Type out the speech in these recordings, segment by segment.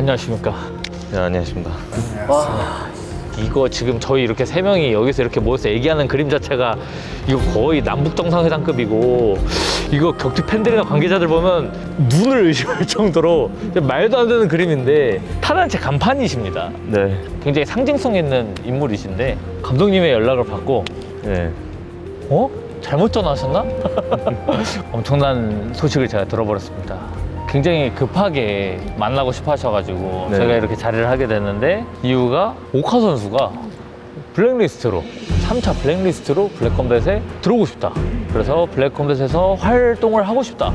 안녕하십니까. 네, 안녕하십니까. 와, 이거 지금 저희 이렇게 세 명이 여기서 이렇게 모여서 얘기하는 그림 자체가 이거 거의 남북정상회담급이고, 이거 격투 팬들이나 관계자들 보면 눈을 의심할 정도로 말도 안 되는 그림인데, 타단체 간판이십니다. 네. 굉장히 상징성 있는 인물이신데, 감독님의 연락을 받고 네. 잘못 전화하셨나? 엄청난 소식을 제가 들어버렸습니다. 굉장히 급하게 만나고 싶어 하셔가지고 네. 제가 이렇게 자리를 하게 됐는데, 이유가 오카 선수가 블랙리스트로 3차 블랙리스트로 블랙컴뱃에 들어오고 싶다. 그래서 블랙컴뱃에서 활동을 하고 싶다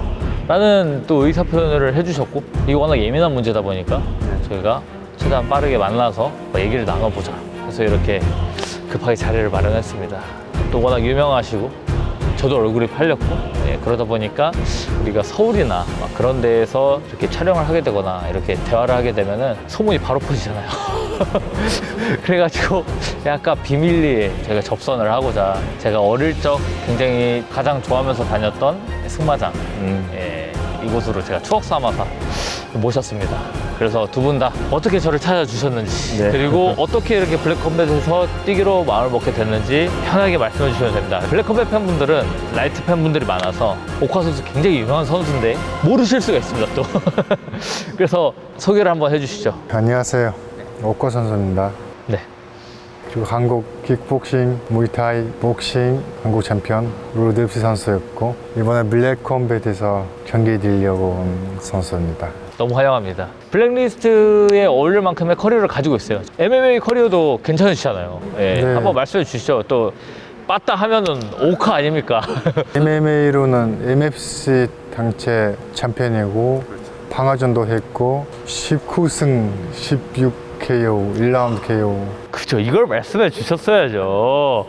라는 또 의사표현을 해주셨고, 이거 워낙 예민한 문제다 보니까 저희가 최대한 빠르게 만나서 얘기를 나눠보자 해서 이렇게 급하게 자리를 마련했습니다. 또 워낙 유명하시고 저도 얼굴이 팔렸고, 그러다 보니까 우리가 서울이나 막 그런 데에서 이렇게 촬영을 하게 되거나 이렇게 대화를 하게 되면은 소문이 바로 퍼지잖아요. 그래가지고 약간 비밀리에 제가 접선을 하고자, 제가 어릴 적 굉장히 가장 좋아하면서 다녔던 승마장, 이곳으로 제가 추억 삼아서 모셨습니다. 그래서 두 분 다 어떻게 저를 찾아주셨는지, 네. 그리고 어떻게 이렇게 블랙컴뱃에서 뛰기로 마음을 먹게 됐는지 편하게 말씀해 주시면 됩니다. 블랙컴뱃 팬분들은 라이트 팬분들이 많아서 오카 선수 굉장히 유명한 선수인데 모르실 수가 있습니다 또. 그래서 소개를 한번 해주시죠. 안녕하세요. 오카 선수입니다. 네. 그리고 한국 킥복싱, 무이타이, 복싱 한국 챔피언 로드프시 선수였고, 이번에 블랙컴뱃에서 경기 뛰려고 온 선수입니다. 너무 환영합니다. 블랙리스트에 어울릴 만큼의 커리어를 가지고 있어요. MMA 커리어도 괜찮으시잖아요. 예, 네. 한번 말씀해 주시죠. 또 빠따 하면은 오카 아닙니까? MMA로는 MFC 당체 챔피언이고, 방어전도 했고 19승 16KO 1라운드 KO. 그죠, 이걸 말씀해 주셨어야죠.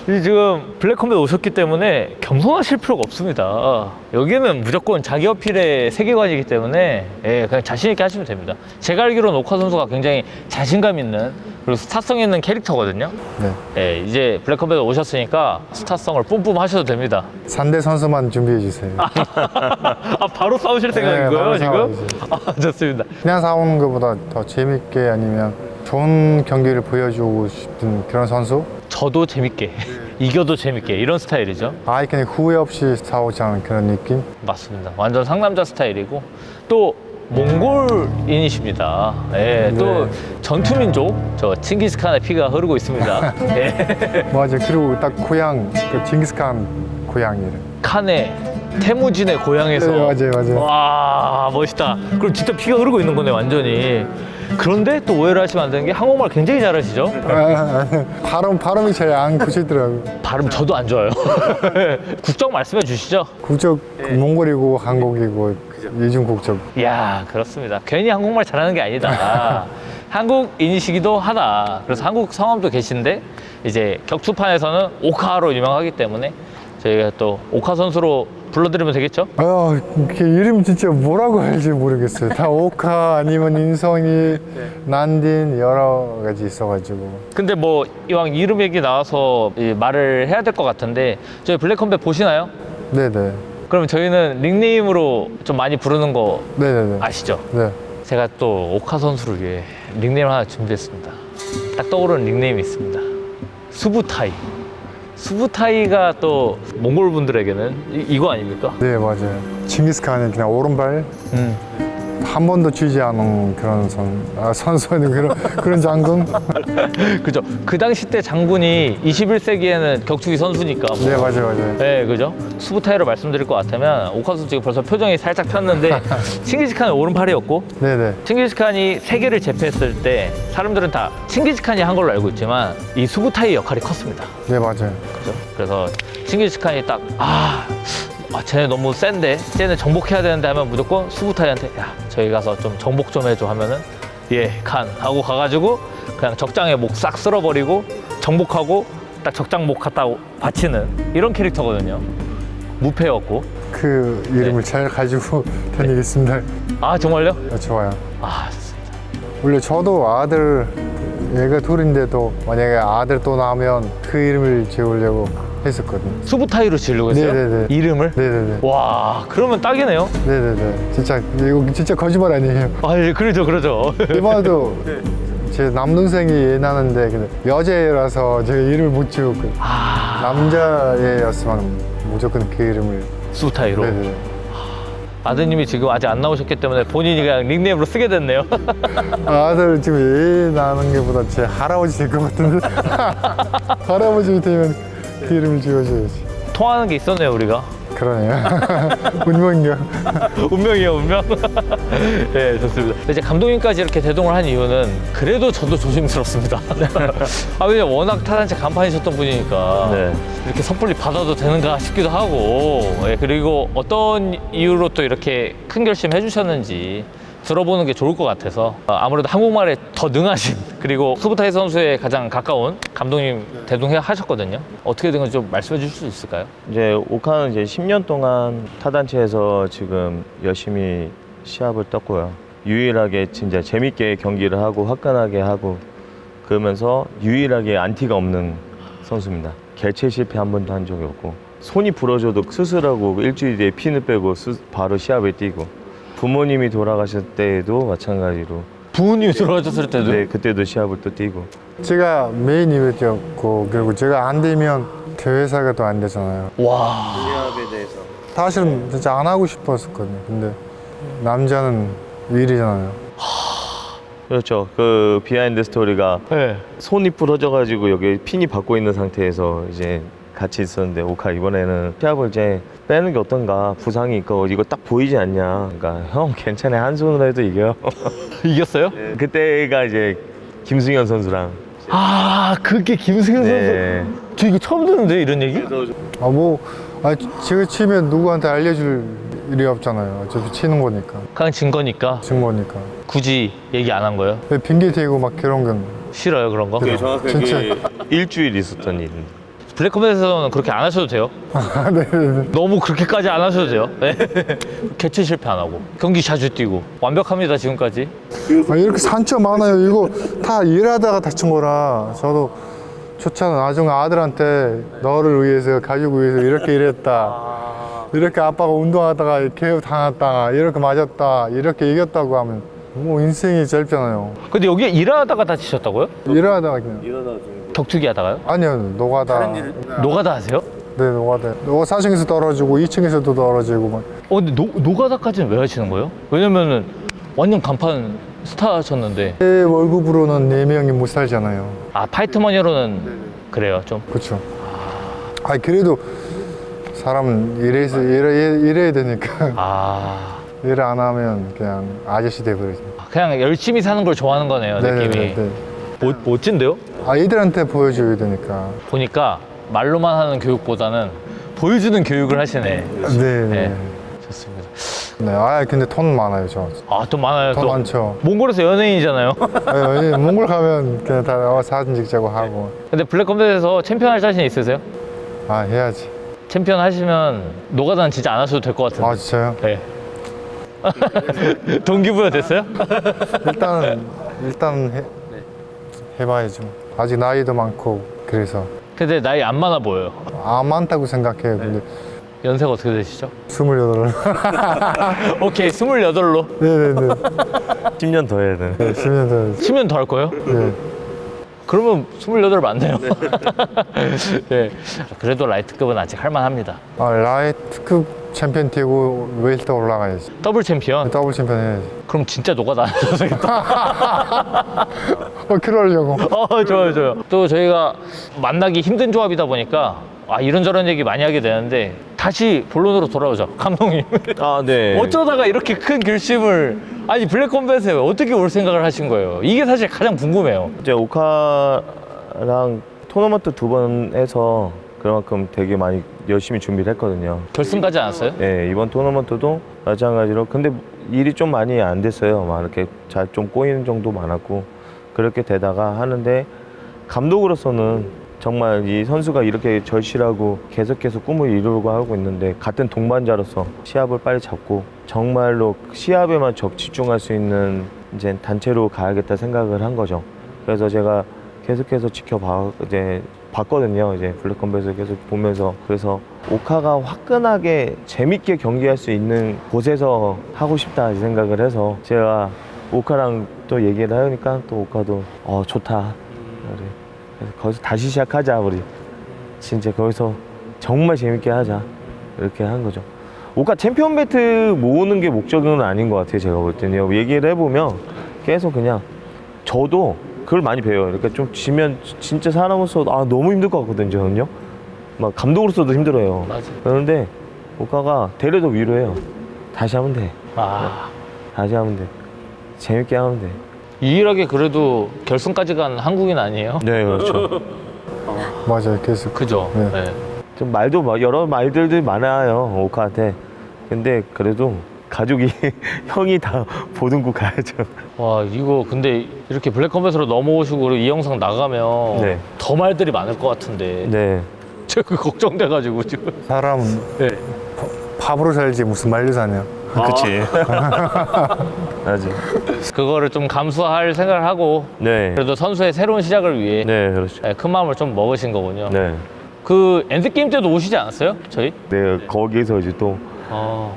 이 지금 블랙컴뱃 오셨기 때문에 겸손하실 필요가 없습니다. 여기는 무조건 자기 어필의 세계관이기 때문에 그냥 자신 있게 하시면 됩니다. 제가 알기로는 오카 선수가 굉장히 자신감 있는, 그리고 스타성 있는 캐릭터거든요. 네. 이제 블랙컴뱃 오셨으니까 스타성을 뿜뿜 하셔도 됩니다. 상대 선수만 준비해 주세요. 바로 싸우실 생각인 네, 거예요, 바로 지금? 싸워야죠. 좋습니다. 그냥 싸우는 것보다 더 재밌게, 아니면 좋은 경기를 보여주고 싶은 그런 선수? 저도 재밌게, 이겨도 재밌게, 이런 스타일이죠. 아예 그냥 후회 없이 싸우지 않은 그런 느낌? 맞습니다. 완전 상남자 스타일이고, 또 몽골인이십니다. 또 전투민족, 저 칭기스칸의 피가 흐르고 있습니다. 맞아. 그리고 딱 고향, 그 징기스칸 고향이래. 칸의 태무진의 고향에서. 네, 맞아요. 와, 멋있다. 그럼 진짜 피가 흐르고 있는 거네, 완전히. 그런데 또 오해를 하시면 안 되는 게, 한국말 굉장히 잘하시죠? 발음이 잘 안 굳히더라고. 발음 저도 안 좋아요. 국적 말씀해 주시죠. 국적 몽골이고 한국이고 이중 국적. 이야, 그렇습니다. 괜히 한국말 잘하는 게 아니다. 한국인이시기도 하다. 그래서 한국 성함도 계신데, 이제 격투판에서는 오카로 유명하기 때문에 저희가 또 오카 선수로 불러드리면 되겠죠? 그 이름 진짜 뭐라고 할지 모르겠어요. 다 오카 아니면 인성이, 난딘 여러 가지 있어가지고. 근데 뭐 이왕 이름 얘기 나와서 말을 해야 될 것 같은데, 저희 블랙컴뱃 보시나요? 네네. 그러면 저희는 닉네임으로 좀 많이 부르는 거 네네네. 아시죠? 네. 제가 또 오카 선수를 위해 닉네임을 하나 준비했습니다. 딱 떠오르는 닉네임이 있습니다. 수부타이. 수부타이가 또 몽골 분들에게는 이거 아닙니까? 네, 맞아요. 징기스칸이 그냥 오른발 한 번도 쥐지 않은 그런 선수는 그런 장군. 그죠? 그 당시 때 장군이 21세기에는 격투기 선수니까. 뭐. 네, 맞아요. 네, 그죠? 수부타이로 말씀드릴 것 같으면, 오카 선수 지금 벌써 표정이 살짝 폈는데, 칭기즈칸은 오른팔이었고, 네네. 칭기즈칸이 세계를 제패했을 때 사람들은 다 칭기즈칸이 한 걸로 알고 있지만, 이 수부타이 역할이 컸습니다. 네, 맞아요. 그죠? 그래서 칭기즈칸이 딱 쟤네 너무 센데, 쟤네 정복해야 되는데 하면 무조건 수부타이한테, 야, 저희 가서 좀 정복 좀 해줘 하면은, 칸 하고 가가지고 그냥 적장에 목 싹 쓸어버리고 정복하고 딱 적장 목 갖다 바치는 이런 캐릭터거든요. 무패였고. 그 이름을 잘 가지고 다니겠습니다. 아, 정말요? 좋아요. 좋습니다. 원래 저도 아들, 얘가 둘인데도 만약에 아들 또 나오면 그 이름을 지으려고 했었거든요. 수부타이로 지으려고 했어요? 네네네. 이름을? 네네네. 와, 그러면 딱이네요. 네네네. 진짜 이거 진짜 거짓말 아니에요. 아, 예, 그러죠. 이번에도 제 남동생이 애 낳았는데 근데 여자애라서 제가 이름을 못 지었고 아, 남자애였으면 무조건 그 이름을. 수부타이로. 네네. 아드님이 지금 아직 안 나오셨기 때문에 본인이 그냥 닉네임으로 쓰게 됐네요. 아들 지금 애 낳는 게 보다 제 할아버지 될 것 같은데. 할아버지 되면 그 이름을 지어줘야지. 통하는 게 있었네요, 우리가. 그러네요. 운명이요. 운명이요, 운명. 네, 좋습니다. 이제 감독님까지 이렇게 대동을 한 이유는 그래도 저도 조심스럽습니다. 아, 왜냐면 워낙 타단체 간판이셨던 분이니까 네. 이렇게 섣불리 받아도 되는가 싶기도 하고, 예, 그리고 어떤 이유로 또 이렇게 큰 결심 해주셨는지 들어보는 게 좋을 것 같아서 아무래도 한국말에 더 능하신 그리고 수부타이 선수에 가장 가까운 감독님 대동하셨거든요. 어떻게 된 건지 좀 말씀해 주실 수 있을까요? 이제 오카는 이제 10년 동안 타단체에서 지금 열심히 시합을 떴고요. 유일하게 진짜 재밌게 경기를 하고 화끈하게 하고 그러면서 유일하게 안티가 없는 선수입니다. 개체 실패 한 번도 한 적이 없고 손이 부러져도 수술하고 일주일 뒤에 핀을 빼고 바로 시합에 뛰고 부모님이 돌아가실 때에도 마찬가지로 부모님이 돌아가셨을 때도 네, 그때도 시합을 또 뛰고 제가 메인 이벤트였고 그리고 제가 안 되면 대회사가 또 안 되잖아요. 와, 시합에 대해서 사실은 진짜 안 하고 싶었었거든요. 근데 남자는 일이잖아요. 그렇죠. 그 비하인드 스토리가 네. 손이 부러져가지고 여기 핀이 받고 있는 상태에서 이제 같이 있었는데 오카 이번에는 시합을 이제 빼는 게 어떤가 부상이 있고 이거 딱 보이지 않냐. 그러니까 형 괜찮아 한 손으로 해도 이겨요. 이겼어요? 그때가 이제 김승현 선수랑 아, 그게 김승현 네. 선수. 저 이거 처음 듣는데 이런 얘기? 제가 치면 누구한테 알려줄 일이 없잖아요. 어차피 치는 거니까. 그냥 진 거니까 진 거니까. 굳이 얘기 안 한 거예요? 왜 핑계 대고 막 그런 건. 싫어요, 그런 거? 정확하게 진짜. 일주일 있었던 일입니다. 블랙컴뱃에서는 그렇게 안 하셔도 돼요. 네네네. 너무 그렇게까지 안 하셔도 돼요. 네. 개최 실패 안 하고 경기 자주 뛰고 완벽합니다 지금까지. 이렇게 산점 많아요. 이거 다 일하다가 다친 거라 저도 좋잖아. 나중에 아들한테 너를 위해서 가족을 위해서 이렇게 일했다. 이렇게 아빠가 운동하다가 개업 당했다. 이렇게 맞았다. 이렇게 이겼다고 하면 뭐 인생이 짧잖아요. 근데 여기 일하다가 다치셨다고요? 일하다가 그냥. 격투기 하다가요? 아니요, 노가다. 노가다 하세요? 네, 노가다. 4층에서 떨어지고 2층에서도 떨어지고 막. 근데 노가다까지는 왜 하시는 거예요? 왜냐면은 완전 간판 스타셨는데. 제 월급으로는 4명이 못 살잖아요. 아, 파이트머니로는 그래요 좀. 그렇죠. 그래도 사람은 일해야 되니까 아, 일 안 하면 그냥 아저씨 돼버리죠. 그냥 열심히 사는 걸 좋아하는 거네요 느낌이. 네네네. 멋진데요? 애들한테 보여줘야 되니까. 보니까 말로만 하는 교육보다는 보여주는 교육을 하시네. 네네. 네. 좋습니다. 네. 근데 돈 많아요, 저. 아, 돈 많아요. 돈 또 많죠. 몽골에서 연예인이잖아요. 몽골 가면 그냥 다 사진 찍자고 하고. 근데 블랙컴뱃에서 챔피언 할 자신 있으세요? 해야지. 챔피언 하시면 노가다는 진짜 안 하셔도 될 것 같은데. 진짜요? 네. 동기부여 됐어요? 일단 해봐야죠. 아직 나이도 많고 그래서 근데 나이 안 많아 보여요. 안 많다고 생각해요. 근데 연세가 어떻게 되시죠? 28. 오케이, 28로. 네네네. 10년 더 해야 되네. 네, 10년 더. 10년 더 할 거예요? 네. 그러면 28 맞네요. 네. 그래도 라이트급은 아직 할만합니다. 라이트급 챔피언 뛰고 웨이트 올라가야지. 더블 챔피언? 더블 챔피언 해야지. 그럼 진짜 노가다 안 하셔도 되겠다. 그러려고. 좋아요. 또 저희가 만나기 힘든 조합이다 보니까 이런저런 얘기 많이 하게 되는데 다시 본론으로 돌아오죠, 감독님. 네. 어쩌다가 이렇게 큰 결심을 블랙컴뱃에 어떻게 올 생각을 하신 거예요? 이게 사실 가장 궁금해요. 이제 오카랑 토너먼트 2번 해서 그만큼 되게 많이 열심히 준비를 했거든요. 결승 가지 않았어요? 네, 이번 토너먼트도 마찬가지로 근데 일이 좀 많이 안 됐어요. 막 이렇게 잘 좀 꼬이는 정도 많았고 그렇게 되다가 하는데 감독으로서는 정말 이 선수가 이렇게 절실하고 계속해서 꿈을 이루려고 하고 있는데 같은 동반자로서 시합을 빨리 잡고 정말로 시합에만 집중할 수 있는 이제 단체로 가야겠다 생각을 한 거죠. 그래서 제가 계속해서 봤거든요. 이제 블랙컴뱃을 계속 보면서. 그래서 오카가 화끈하게 재밌게 경기할 수 있는 곳에서 하고 싶다 이 생각을 해서 제가 오카랑 또 얘기를 하니까 또 오카도 좋다. 그래. 그래서 거기서 다시 시작하자 우리. 진짜 거기서 정말 재밌게 하자. 이렇게 한 거죠. 오카 챔피언 벨트 모으는 게 목적은 아닌 것 같아요. 제가 볼 때는요. 얘기를 해보면 계속 그냥 저도 그걸 많이 배워요. 그러니까 좀 지면 진짜 사람으로서 너무 힘들 것 같거든요. 저는요. 막 감독으로서도 힘들어요. 맞아. 그런데 오카가 되레도 위로해요. 다시 하면 돼. 다시 하면 돼. 재밌게 하면 돼. 유일하게 그래도 결승까지 간 한국인 아니에요? 네, 그렇죠. 맞아요. 계속. 그죠? 네. 네. 좀 말도 여러 말들이 많아요. 오카한테. 근데 그래도 가족이 형이 다 보듬고 가야죠. 와, 이거 근데 이렇게 블랙컴뱃으로 넘어오시고 그리고 이 영상 나가면 네. 더 말들이 많을 것 같은데. 네. 제가 그 걱정돼가지고 지금. 사람 네. 밥으로 살지 무슨 말로 사냐. 그치. 맞지. 그거를 좀 감수할 생각을 하고 네. 그래도 선수의 새로운 시작을 위해 네, 그렇죠. 네, 큰 마음을 좀 먹으신 거군요. 네. 그 엔드게임 때도 오시지 않았어요? 저희? 네, 거기서 이제 또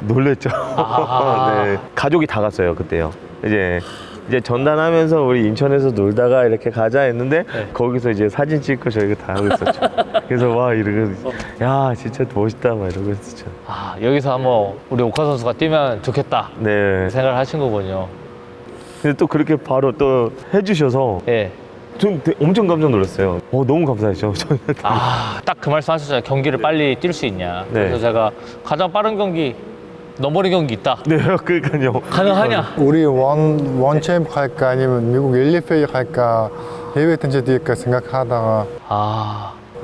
놀랬죠. 아. 네. 가족이 다 갔어요, 그때요. 이제 전단하면서 우리 인천에서 놀다가 이렇게 가자 했는데 네. 거기서 이제 사진 찍고 저희가 다 하고 있었죠. 그래서 와 이러고 야 진짜 멋있다 막 이러고 있었죠. 여기서 한번 우리 오카 선수가 뛰면 좋겠다 네. 생각을 하신 거군요. 근데 또 그렇게 바로 또 해주셔서 예. 좀 엄청 깜짝 놀랐어요. 너무 감사했죠. 저희한테. 딱 그 말씀 하셨잖아요. 경기를 빨리 뛸 수 있냐. 네. 그래서 제가 가장 빠른 경기, 넘버링 경기 있다. 네, 그러니까요. 가능하냐? 우리 원챔프 갈까 아니면 미국 엘리페이 갈까 해외 던져 뛸까 생각하다가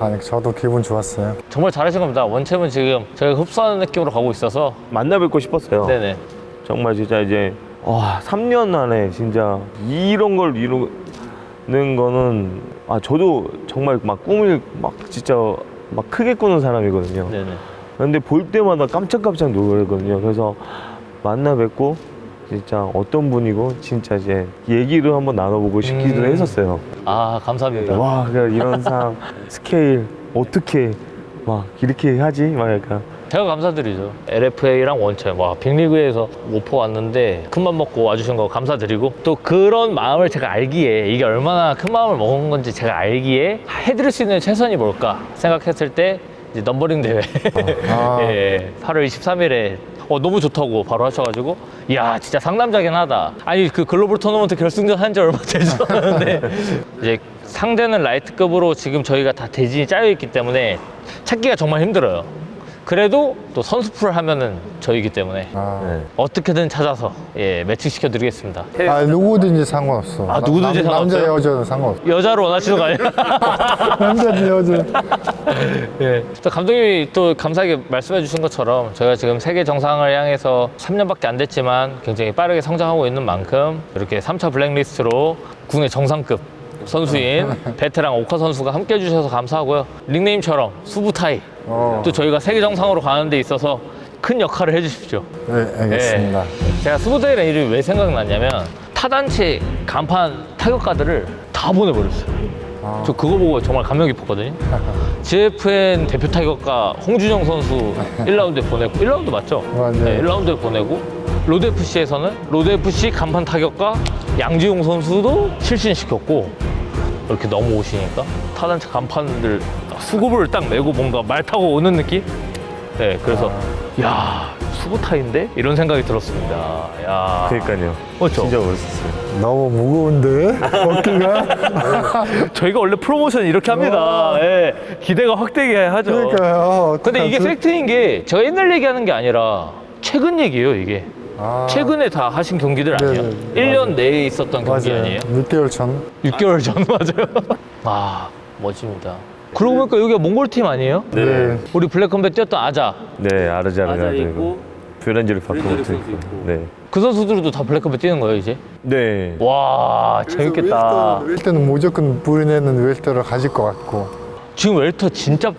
아니 저도 기분 좋았어요. 정말 잘하신 겁니다. 원챔은 지금 저희가 흡수하는 느낌으로 가고 있어서. 만나 뵙고 싶었어요. 네네. 정말 진짜 이제 3년 안에 진짜 이런 걸 이루는 거는 저도 정말 막 꿈을 막 진짜 막 크게 꾸는 사람이거든요. 네네. 근데 볼 때마다 깜짝깜짝 놀거든요. 그래서 만나 뵙고 진짜 어떤 분이고 진짜 이제 얘기를 한번 나눠보고 싶기도 했었어요. 감사합니다. 와, 이런 사람 스케일 어떻게 막 이렇게 하지? 막 약간. 제가 감사드리죠. LFA랑 원챔, 빅리그에서 오퍼 왔는데 큰맘 먹고 와주신 거 감사드리고 또 그런 마음을 제가 알기에 이게 얼마나 큰 마음을 먹은 건지 제가 알기에 해드릴 수 있는 최선이 뭘까 생각했을 때 이제 넘버링 대회 예, 8월 23일에 너무 좋다고 바로 하셔가지고 이야 진짜 상남자긴 하다. 아니 그 글로벌 토너먼트 결승전 한 지 얼마 되지 않았는데 이제 상대는 라이트급으로 지금 저희가 다 대진이 짜여있기 때문에 찾기가 정말 힘들어요. 그래도 또 선수풀 하면은 저희기 때문에 네. 어떻게든 찾아서 매칭시켜 드리겠습니다. 누구든지 상관없어. 누구든지 남자 상관없어요? 여자는 상관없어. 여자로 원하시는 거 아니에요? 남자든 여자. 예. 또 감독님이 또 감사하게 말씀해 주신 것처럼 저희가 지금 세계 정상을 향해서 3년밖에 안 됐지만 굉장히 빠르게 성장하고 있는 만큼 이렇게 3차 블랙리스트로 국내 정상급 선수인 베테랑 오카 선수가 함께 해주셔서 감사하고요. 닉네임처럼 수부타이 또 저희가 세계 정상으로 가는 데 있어서 큰 역할을 해주십시오. 네, 알겠습니다. 제가 수부타이라는 이름이 왜 생각났냐면 타단체 간판 타격가들을 다 보내버렸어요. 저 그거 보고 정말 감명 깊었거든요. GFN 대표 타격가 홍준영 선수 1라운드에 보내고 1라운드 맞죠? 맞아요. 네, 1라운드에 보내고 로드FC에서는 로드FC 간판 타격가 양지용 선수도 실신시켰고 이렇게 넘어오시니까 타단체 간판들 수고를 딱 메고 뭔가 말 타고 오는 느낌? 네, 그래서 야 수부타인데? 이런 생각이 들었습니다. 야, 그러니까요. 그렇죠? 진짜 멋있었어요. 너무 무거운데 어깨가. 저희가 원래 프로모션 이렇게 합니다. 예, 기대가 확되게 하죠. 그러니까요. 근데 이게 팩트인 게 제가 옛날 얘기하는 게 아니라 최근 얘기예요, 이게. 최근에 다 하신 경기들 아니에요? 네네. 1년 내에 있었던 경기 맞아요. 아니에요? 6개월 전. 6개월 전 맞아요. 멋집니다. 그러고 보니까 여기가 몽골 팀 아니에요? 네. 우리 블랙컴뱃 뛰었던 아자. 네, 아자 아르자르가 있고, 있고 뷰란지를 바꾸고 있고. 네. 그 선수들도 다 블랙컴뱃 뛰는 거예요, 이제? 네. 와, 재밌겠다. 웰터는 무조건 부르네는 웰터를 가질 것 같고. 지금 웰터 진짜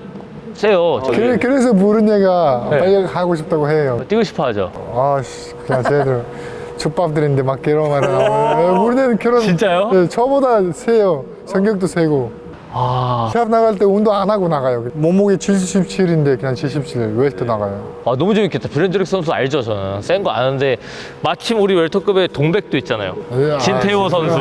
세요. 그래서 부르네가 네. 빨리 가고 싶다고 해요. 뛰고 싶어 하죠. 그냥 쟤들 족밥들인데 막 괴로워하는. 부르네는 결혼. 진짜요? 네, 저보다 세요. 성격도 세고. 아, 시합 나갈 때 운동 안 하고 나가요. 몸무게 77인데 그냥 77 웰터 나가요. 아, 너무 재밌겠다. 브랜드릭 선수 알죠, 저는. 센 거 아는데, 마침 우리 웰터급에 동백도 있잖아요. 진태호 선수.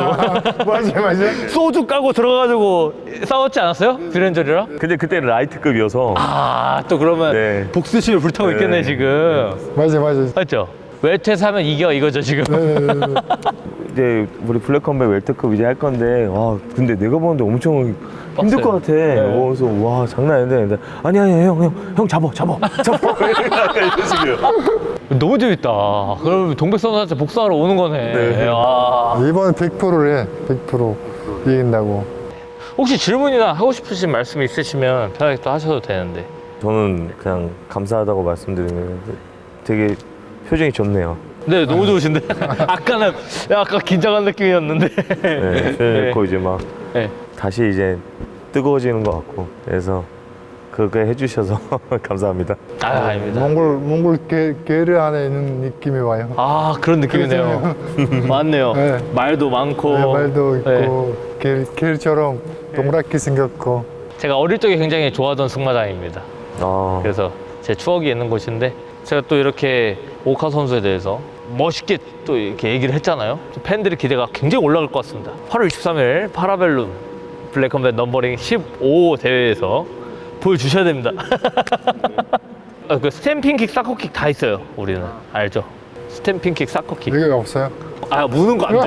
맞아. 소주 까고 들어가가지고 싸웠지 않았어요? 브랜드리랑? 근데 그때는 라이트급이어서 아, 또 그러면 네. 복수심을 불타고 있겠네, 지금. 맞아. 맞죠? 웰터에서 하면 이겨, 이거죠, 지금. 이제 우리 블랙컴백 웰터급 이제 할 건데 와 근데 내가 보는데 엄청 힘들 것 같아. 그래서 와 장난 아닌데 아니 형 잡아 이런 식이에요. 너무 재밌다. 그럼 동백 선수한테 복수하러 오는 거네. 네. 아, 이번에 100%를 해. 100% 이긴다고. 혹시 질문이나 하고 싶으신 말씀 있으시면 편하게 또 하셔도 되는데. 저는 그냥 감사하다고 말씀드리면 되게 표정이 좋네요. 네, 너무 좋으신데? 아까는 약간 긴장한 느낌이었는데. 네, 그리고 이제 막 네. 다시 이제 뜨거워지는 것 같고 그래서 그렇게 해주셔서 감사합니다. 아, 아닙니다. 몽골 게르 안에 있는 느낌이 와요. 아, 그런 느낌이네요. 맞네요. 네. 말도 많고. 네, 말도 네. 있고 게르처럼 동그랗게 생겼고. 제가 어릴 적에 굉장히 좋아하던 승마장입니다. 아, 그래서 제 추억이 있는 곳인데 제가 또 이렇게 오카 선수에 대해서 멋있게 또 이렇게 얘기를 했잖아요. 팬들의 기대가 굉장히 올라갈 것 같습니다. 8월 23일 파라벨룸 블랙컴뱃 넘버링 15 대회에서 보여주셔야 됩니다. 그 스탬핑킥, 사커킥 다 있어요. 우리는 알죠? 스탬핑킥, 사커킥. 여기 없어요? 아, 무는 거 안 돼.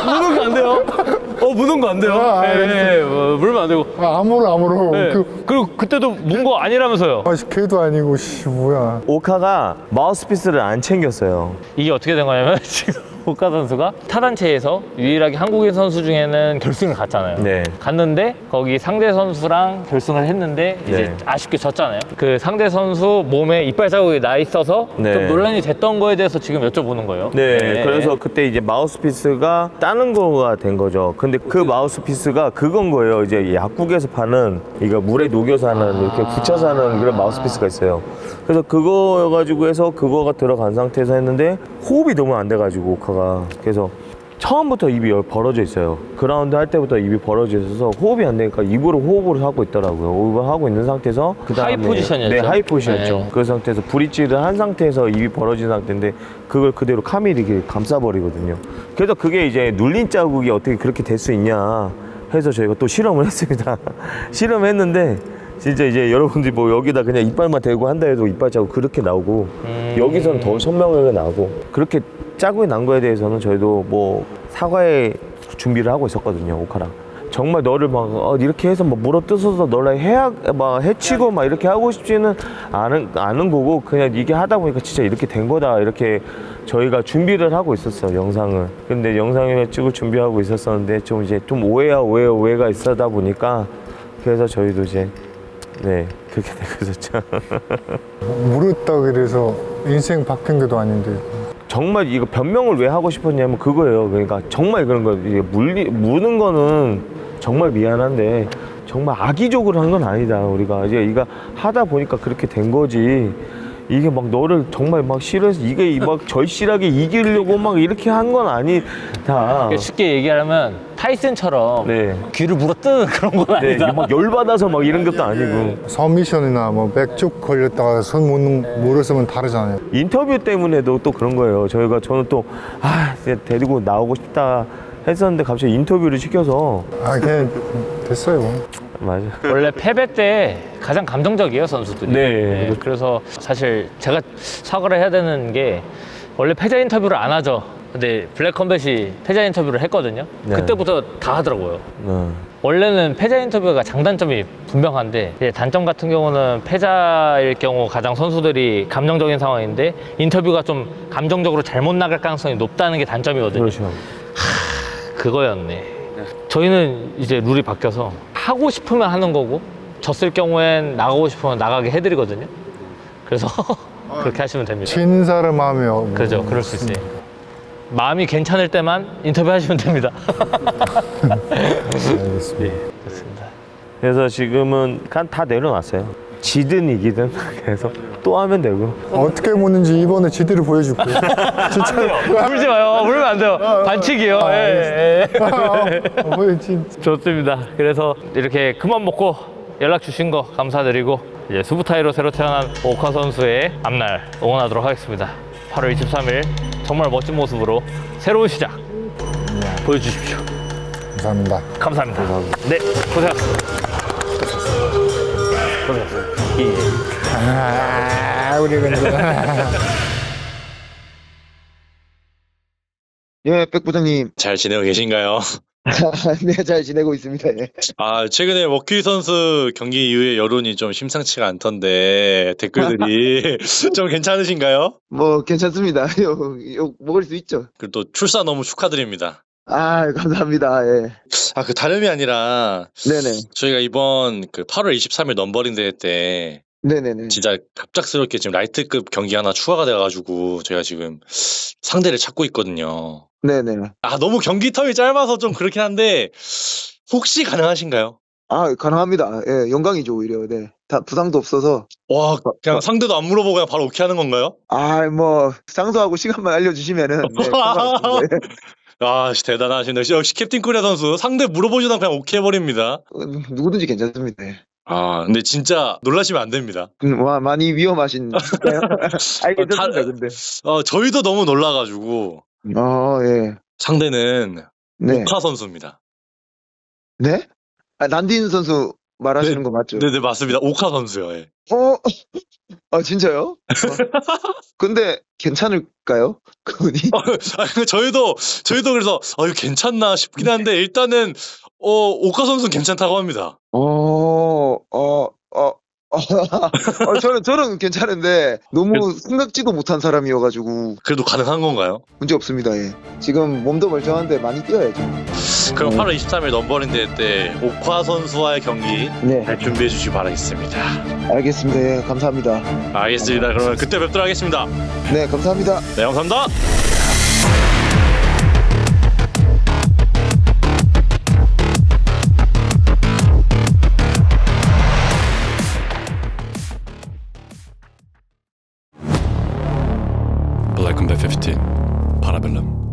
무는 거 안 돼요. 무는 거 안 돼요. 아, 네, 물면 안 되고. 아무로. 네. 그리고 그때도 문 거 아니라면서요. 걔도 아니고 뭐야. 오카가 마우스피스를 안 챙겼어요. 이게 어떻게 된 거냐면 지금 오카 선수가 타단체에서 유일하게 한국인 선수 중에는 결승을 갔잖아요. 네. 갔는데 거기 상대 선수랑 결승을 했는데 이제 네. 아쉽게 졌잖아요. 그 상대 선수 몸에 이빨 자국이 나 있어서 네. 좀 논란이 됐던 거에 대해서 지금 여쭤보는 거예요. 네, 그래서 그때 이제 마우스피스가 따는 거가 된 거죠. 근데 그 마우스피스가 그건 거예요. 이제 약국에서 파는 이거 물에 녹여서 하는 이렇게 붙여서 하는 그런 마우스피스가 있어요. 그래서 그거 가지고 해서 그거가 들어간 상태에서 했는데 호흡이 너무 안 돼가지고 오카가 그래서 처음부터 입이 벌어져 있어요. 그라운드 할 때부터 입이 벌어져 있어서 호흡이 안 되니까 입으로 호흡을 하고 있더라고요. 호흡을 하고 있는 상태에서 그다음에 하이 포지션이었죠? 네, 하이 포지션이었죠. 네. 그 상태에서 브릿지를 한 상태에서 입이 벌어진 상태인데 그걸 그대로 카밀이 이렇게 감싸버리거든요. 그래서 그게 이제 눌린 자국이 어떻게 그렇게 될 수 있냐 해서 저희가 또 실험을 했습니다. 실험했는데 진짜 이제 여러분들이 뭐 여기다 그냥 이빨만 대고 한다 해도 이빨 자국 그렇게 나오고 여기서는 더 선명하게 나오고 그렇게 자국이 난 거에 대해서는 저희도 뭐 사과의 준비를 하고 있었거든요. 오카랑 정말 너를 막 이렇게 해서 막 물어 뜯어서 너를 막 해치고 막 이렇게 하고 싶지는 않은 거고 그냥 이게 하다 보니까 진짜 이렇게 된 거다 이렇게 저희가 준비를 하고 있었어요. 영상을. 근데 영상을 찍을 준비하고 있었었는데 좀 이제 좀 오해가 있어다 보니까 그래서 저희도 이제 네 그렇게 되고 있었죠. 물었다 그래서 인생 바뀐 것도 아닌데. 정말 이거 변명을 왜 하고 싶었냐면 그거예요. 그러니까 정말 그런 거 이게 무는 거는 정말 미안한데 정말 악의적으로 한 건 아니다. 우리가 이제 이거 하다 보니까 그렇게 된 거지. 이게 막 너를 정말 막 싫어해서 이게 막 절실하게 이기려고 막 이렇게 한 건 아니다. 쉽게 얘기하면 타이슨처럼 네. 귀를 물어뜯는 그런 건 네, 아니다. 막 열받아서 막 이런 것도 아니고 서미션이나 뭐 백쪽 걸렸다가 손 물었으면 다르잖아요. 인터뷰 때문에도 또 그런 거예요. 저는 또 데리고 나오고 싶다 했었는데 갑자기 인터뷰를 시켜서 그냥 됐어요. 맞아. 원래 패배 때 가장 감정적이에요, 선수들이. 네. 그래서 사실 제가 사과를 해야 되는 게 원래 패자 인터뷰를 안 하죠. 근데 블랙컴뱃이 패자 인터뷰를 했거든요. 네. 그때부터 다 하더라고요. 네. 원래는 패자 인터뷰가 장단점이 분명한데 이제 단점 같은 경우는 패자일 경우 가장 선수들이 감정적인 상황인데 인터뷰가 좀 감정적으로 잘못 나갈 가능성이 높다는 게 단점이거든요. 그렇죠. 그거였네. 저희는 이제 룰이 바뀌어서 하고 싶으면 하는 거고 졌을 경우엔 나가고 싶으면 나가게 해드리거든요. 그래서 그렇게 하시면 됩니다. 진 사람 마음이 그렇죠. 그럴 수 있어요. 마음이 괜찮을 때만 인터뷰 하시면 됩니다. 알겠습니다. 좋습니다. 그래서 지금은 다 내려놨어요. 지든 이기든 계속 또 하면 되고. 어떻게 묻는지 이번에 제대로 보여줄게. 진짜. 울지 마요. 울면 안 돼요. 반칙이에요. 예, 예. 진짜. 좋습니다. 그래서 이렇게 그만 먹고 연락 주신 거 감사드리고 이제 수부타이로 새로 태어난 오카 선수의 앞날 응원하도록 하겠습니다. 8월 23일 정말 멋진 모습으로 새로운 시작 보여주십시오. 감사합니다. 감사합니다. 네, 고생하셨습니다. 고생하셨습니다. 예. 우리 근데. 예, 백 부장님. 잘 지내고 계신가요? 네, 잘 지내고 있습니다. 예. 아, 최근에 워키 선수 경기 이후에 여론이 좀 심상치가 않던데 댓글들이 좀 괜찮으신가요? 뭐 괜찮습니다. 욕 먹을 수 있죠. 그리고 또 출산 너무 축하드립니다. 아, 감사합니다. 예. 아, 그 다름이 아니라 네네. 저희가 이번 그 8월 23일 넘버링 대회 때 네네네. 진짜 갑작스럽게 지금 라이트급 경기 하나 추가가 돼가지고 저희가 지금 상대를 찾고 있거든요. 네네. 아, 너무 경기 텀이 짧아서 좀 그렇긴 한데 혹시 가능하신가요? 아, 가능합니다. 예, 영광이죠, 오히려. 네. 다 부상도 없어서. 와, 그냥 상대도 안 물어보고 그냥 바로 오케이 하는 건가요? 아, 뭐 장소하고 시간만 알려주시면은. 네, 상관없습니다. 예. 아, 대단하시네. 역시 캡틴 코리아 선수 상대 물어보지도 않고 그냥 오케이 해버립니다. 누구든지 괜찮습니다. 예. 아, 근데 진짜 놀라시면 안 됩니다. 와, 많이 위험하신. 알겠습니다, 근데. 저희도 너무 놀라가지고 예. 상대는 네. 오카 선수입니다. 네? 아, 난딘 선수 말하시는 네. 거 맞죠? 네네, 맞습니다. 오카 선수요. 예. 아, 진짜요? 근데 괜찮을까요? 그분이? 근데 저희도 그래서 이거 괜찮나 싶긴 한데 일단은 오카 선수는 괜찮다고 합니다. 저는 괜찮은데 너무 생각지도 못한 사람이어가지고 그래도 가능한 건가요? 문제 없습니다. 예. 지금 몸도 멀쩡한데 많이 뛰어야죠. 그럼 8월 23일 넘버링 대회 때 오카 선수와의 경기 네, 잘 준비해 주시기 바라겠습니다. 알겠습니다. 예, 감사합니다. 알겠습니다. 그러면 그때 뵙도록 하겠습니다. 네, 감사합니다. 네, 감사합니다. Black Combat 15, Parabellum.